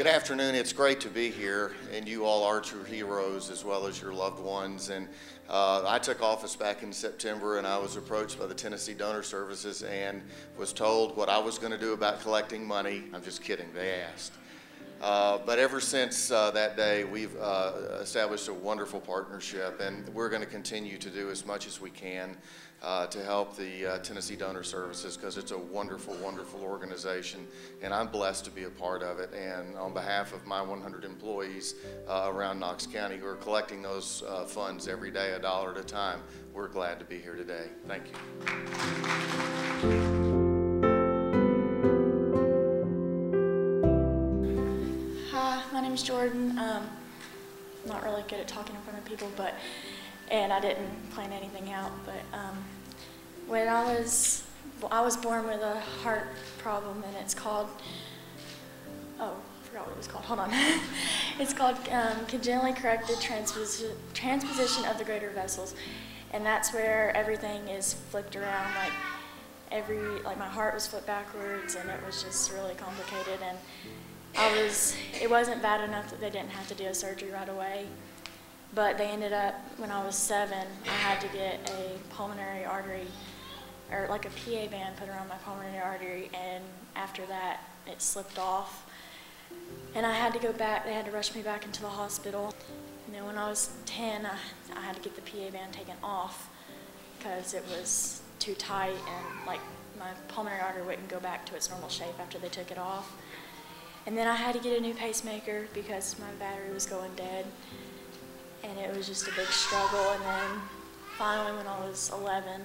Good afternoon. It's great to be here, and you all are true heroes as well as your loved ones. And I took office back in September, and I was approached by the Tennessee Donor Services and was told what I was going to do about collecting money. I'm just kidding. They asked. But ever since that day, we've established a wonderful partnership, and we're going to continue to do as much as we can to help the Tennessee Donor Services, because it's a wonderful, wonderful organization, and I'm blessed to be a part of it. And on behalf of my 100 employees around Knox County who are collecting those funds every day, $1 at a time, we're glad to be here today. Thank you. My name's Jordan. I'm not really good at talking in front of people, and I didn't plan anything out, but when I was born with a heart problem, and it's called, oh, I forgot what it was called, hold on. It's called congenitally corrected transposition of the greater vessels, and that's where everything is flipped around, like my heart was flipped backwards, and it was just really complicated, and it wasn't bad enough that they didn't have to do a surgery right away, but they ended up, when I was 7, I had to get a pulmonary artery, or like a PA band put around my pulmonary artery, and after that, it slipped off. And I had to go back, they had to rush me back into the hospital. And then when I was 10, I had to get the PA band taken off because it was too tight, and like my pulmonary artery wouldn't go back to its normal shape after they took it off. And then I had to get a new pacemaker because my battery was going dead. And it was just a big struggle. And then finally, when I was 11,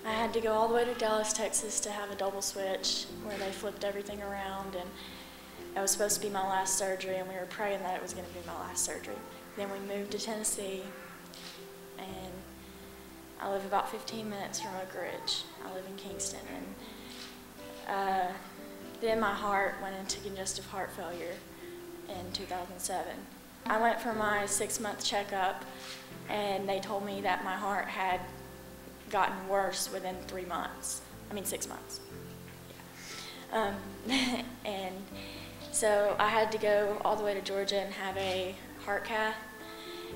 I had to go all the way to Dallas, Texas to have a double switch where they flipped everything around. And it was supposed to be my last surgery, and we were praying that it was going to be my last surgery. Then we moved to Tennessee, and I live about 15 minutes from Oak Ridge. I live in Kingston. And then my heart went into congestive heart failure in 2007. I went for my 6-month checkup, and they told me that my heart had gotten worse within 6 months. Yeah. And so I had to go all the way to Georgia and have a heart cath,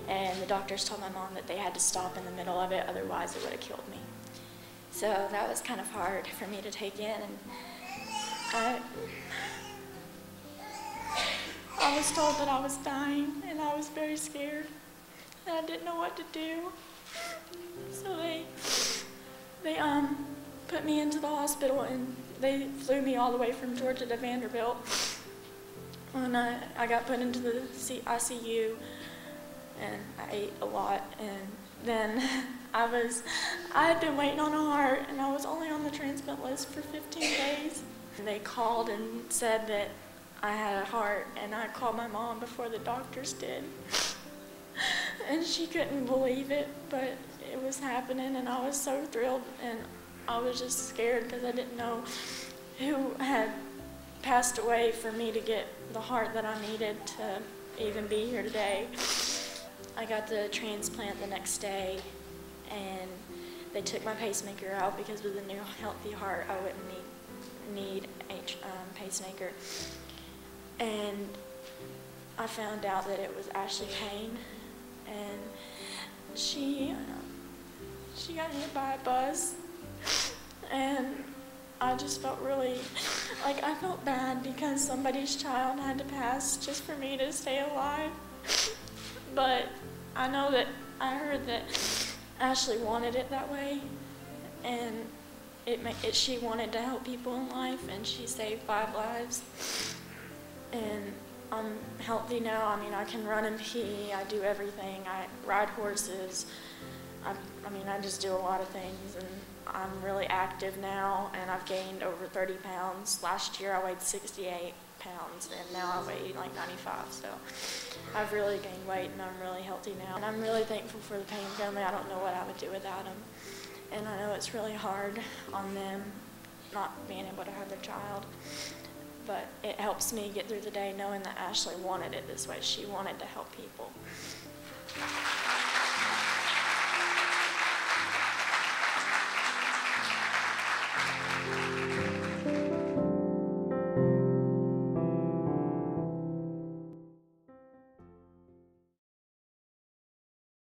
and the doctors told my mom that they had to stop in the middle of it, otherwise it would have killed me. So that was kind of hard for me to take in, and I was told that I was dying, and I was very scared, and I didn't know what to do. So they put me into the hospital, and they flew me all the way from Georgia to Vanderbilt. And I got put into the ICU, and I ate a lot, and then I had been waiting on a heart, and I was only on the transplant list for 15 days. They called and said that I had a heart, and I called my mom before the doctors did. And she couldn't believe it, but it was happening, and I was so thrilled, and I was just scared because I didn't know who had passed away for me to get the heart that I needed to even be here today. I got the transplant the next day, and they took my pacemaker out because with a new healthy heart, I wouldn't need a pacemaker. And I found out that it was Ashley Payne, and she got hit by a bus, and I just felt really, I felt bad because somebody's child had to pass just for me to stay alive. But I know that I heard that Ashley wanted it that way, and she wanted to help people in life, and she saved 5 lives. And I'm healthy now. I mean, I can run and pee. I do everything. I ride horses. I just do a lot of things, and I'm really active now, and I've gained over 30 pounds. Last year I weighed 68 pounds, and now I weigh like 95, so I've really gained weight, and I'm really healthy now. And I'm really thankful for the Payne family. I don't know what I would do without them, and I know it's really hard on them not being able to have their child, but it helps me get through the day knowing that Ashley wanted it this way. She wanted to help people.